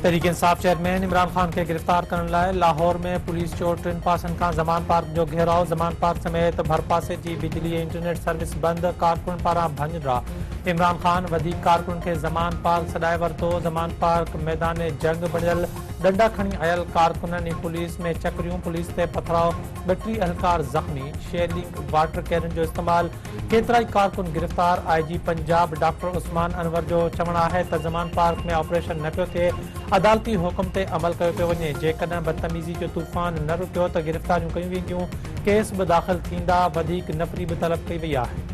Tehreek Insaf chairman Imran Khan के गिरफ्तार करण लाइ लाहौर में पुलिस जो 3 पासनि खां ज़मान पार्क जो घेराव, ज़मान पार्क समेत भरपासे जी बिजली ऐं इंटरनेट सर्विस बंद, कारकुन पारां भञ। इमरान खान वधीक कारकुन खे ज़मान पार्क छॾाए वरितो। ज़मान पार्क मैदान जंग बणियल, डंडा खणी आयल कारकुननि ऐं पुलिस में चकरियूं, पुलिस ते पथराव, 32 एहलकार ज़ख़्मी, शेलिंग वाटर कैनन जो इस्तेमाल, केतिरा ई कारकुन गिरफ्तार। IG पंजाब डॉक्टर उस्मान अनवर जो चवणु आहे त ज़मान पार्क में ऑपरेशन न पियो थिए, अदालती हुकुम ते अमल कयो पियो वञे। जेकॾहिं बदतमीज़ी जो तूफ़ान न रुकियो त गिरफ़्तारियूं कयूं वेंदियूं, केस बि दाख़िल थींदा, वधीक नफ़री बि तलब कई वई आहे।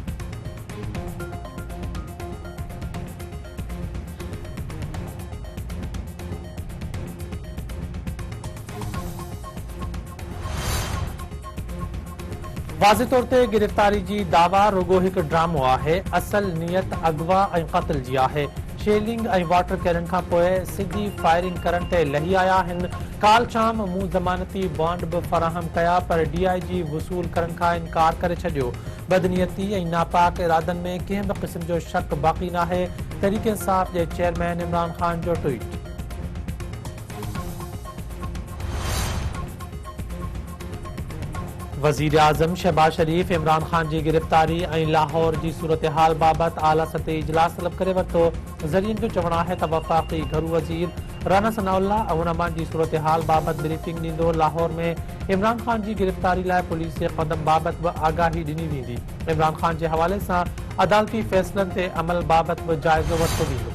वाज़े तौर ते गिरफ़्तारी जी दावा रुगो हिकु ड्रामो आहे। असल नियत अगवा ऐं क़त्ल जी आहे। शेलिंग ऐं वाटर कैनन खां पोइ सिधी फायरिंग करण ते लही आया आहिनि। काल शाम मूं ज़मानती बॉन्ड बि फ़राहम कया, पर DIG वसूल करण खां इनकार करे छॾियो। बदनियती ऐं नापाक इरादनि में कंहिं बि क़िस्म जो शक बाक़ी नाहे। तहरीक इंसाफ जे चेयरमैन इमरान खान जो ट्वीट। वज़ीर आज़म शहबाज शरीफ़ इमरान खान जी गिरफ़्तारी ऐं लाहौर जी सूरत हाल बाबति आला सतही इजलास तलब करे वरितो। ज़रियनि जो चवणु आहे त वफ़ाक़ी घरू वज़ीर राना सनाउल्लाह अमन जी सूरत हाल बाबति ब्रीफिंग ॾींदो। लाहौर में इमरान खान जी गिरफ़्तारी लाइ पुलिस जे क़दम बाबति बि आगाही ॾिनी वेंदी। इमरान खान जे हवाले सां अदालती फ़ैसिलनि ते अमल बाबति बि जाइज़ो वरितो वेंदो।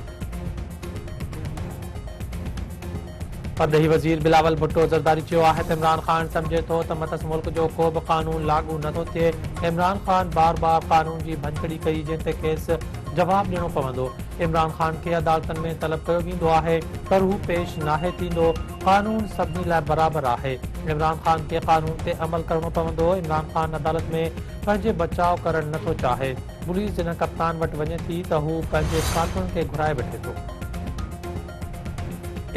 परॾेही वज़ीर बिलावल भुट्टो ज़रदारी चयो आहे त इमरान खान सम्झे थो त मथस मुल्क जो को बि क़ानून लागू नथो थिए। इमरान खान बार बार क़ानून जी भञकड़ी कई, जंहिं ते खेसि जवाबु ॾियणो पवंदो। इमरान खान खे अदालतनि में तलब कयो वेंदो आहे, पर हू पेश नाहे थींदो। क़ानून सभिनी लाइ बराबरि आहे। इमरान खान खे क़ानून ते अमल करणो पवंदो। इमरान खान अदालत में पंहिंजे बचाव करणु नथो चाहे। पुलिस जिन कप्तान वटि वञे थी त हू पंहिंजे कारकुननि खे घुराए वेठे थो।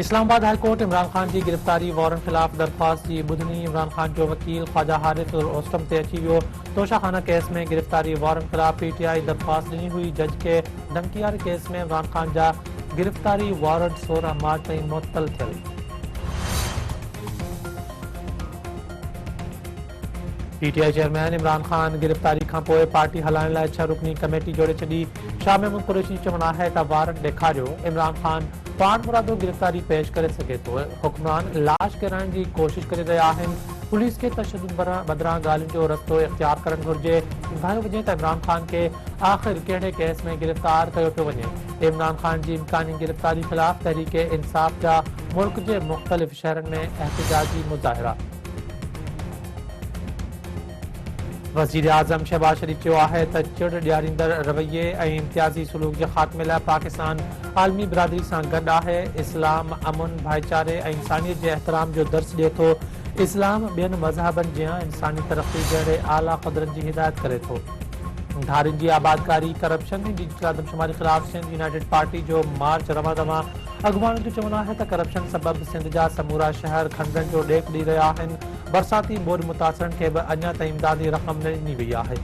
इस्लामाबाद हाई कोर्ट इमरान खान जी गिरफ़्तारी वारंट ख़िलाफ़ दरख़्वास्त जी ॿुधणी। इमरान खान जो वकील ख्वाजा हारिस रोस्तम ते अची वियो। तोशाखाना केस में गिरफ़्तारी वारंट ख़िलाफ़ PTI दरख़्वास्त ॾिनी हुई। जज खे धमकीयारी केस में इमरान खान जा गिरफ़्तारी वारंट 16 मार्च ताईं मुअत्तल थियल। PTI चेयरमैन इमरान खान गिरफ़्तारी खां पोइ पार्टी हलाइण लाइ 6 रुकनी कमेटी जोड़े छॾी। शाह महमूद कुरैशी चवणु आहे त वारंट ॾेखारियो। इमरान खान पाण मुरादो गिरफ़्तारी पेश करे सघे थो। हुक्मरान लाश किराइण जी कोशिश करे रहिया आहिनि। पुलिस खे तशद्दुद बदिरां ॻाल्हियुनि जो रस्तो इख़्तियार करणु घुरिजे। ॿुधायो वञे त इमरान खान खे आख़िर कहिड़े केस में गिरफ़्तार कयो पियो वञे। इमरान खान जी इम्कानी गिरफ़्तारी ख़िलाफ़ तहरीक इंसाफ जा मुल्क जे मुख़्तलिफ़ शहरनि में एहतिजाजी मुज़ाहिरा। वज़ीर आज़म शहबाज शरीफ़ चयो आहे त चिड़ ॾियारींदड़ रवैये ऐं इम्तियाज़ी सलूक जे ख़ात्मे लाइ पाकिस्तान आलमी बिरादरी सां गॾु आहे। इस्लाम अमुन, भाईचारे ऐं इंसानियत जे एहतराम जो दर्स ॾिए थो। इस्लाम ॿियनि मज़हबनि जियां इंसानी तरक़ी जहिड़े आला क़दरनि जी हिदायत करे थो। धारियुनि जी आबादकारी, करप्शन ऐं डिजिटल आदमशुमारी ख़िलाफ़ सिंध यूनाइटेड पार्टी जो मार्च रवां अॻुवाणनि जो चवणु आहे त करप्शन सबबि सिंध जा समूरा शहर खंडनि जो ॾेख ॾेई रहिया आहिनि। बरसाती ॿोॾि मुतासिरनि खे बि अञा ताईं इमदादी रक़म न ॾिनी वई आहे।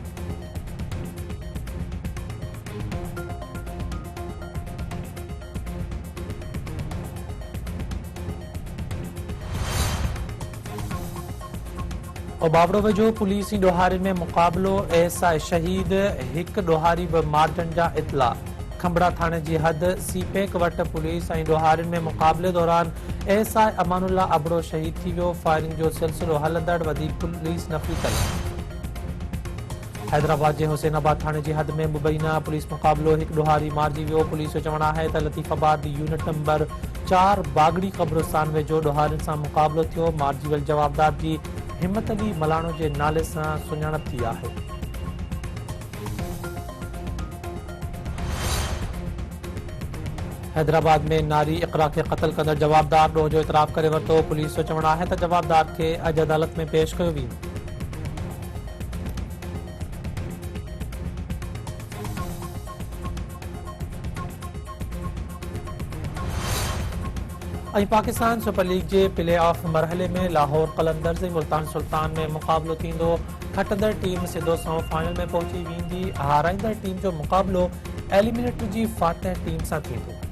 ओबावड़ो वेझो पुलिस ई ॾोहारियुनि में मुक़ाबिलो, ASI शहीद, हिकु ॾोहारी बि मार्जन जा इतला। खंबड़ा थाणे जी हद सीपेक वटि पुलिस ऐं ॾोहारियुनि में मुक़ाबले दौरान ASI अमानुल्लाह अबड़ो शहीद थी वियो। फायरिंग जो सिलसिलो हलंदड़, वधीक पुलिस नफ़री तलब। हैदराबाद जे हुसैनाबाद थाणे जी हद में मुबैना पुलिस मुक़ाबिलो, हिकु ॾोहारी मारिजी वियो। पुलिस जो चवणु आहे त लतीफ़ाबाद यूनिट नंबर 4 बागड़ी क़ब्रिस्तान वेझो ॾोहारियुनि सां मुक़ाबिलो थियो। मारिजी वियल जवाबदार जी हिम्मत अली मलाणो जे नाले सां सुञाणप थी आहे। हैदराबाद में नारी इक़रा खे क़त्ल कंदड़ जवाबदार ॾोह जो इतराफ़ करे वरितो। पुलिस जो चवणु आहे त जवाबदार खे अॼु अदालत में पेश कयो वेंदो। ऐं Pakistan super league J play of मरहले में लाहौर कलंदर्स ऐं मुल्तान सुल्तान में मुक़ाबिलो थींदो। खटंदड़ टीम सिधो सौ फाइनल में पहुची वेंदी। हाराईंदड़ टीम जो मुक़ाबिलो एलिमिनेटर जी फातह टीम सां थींदो।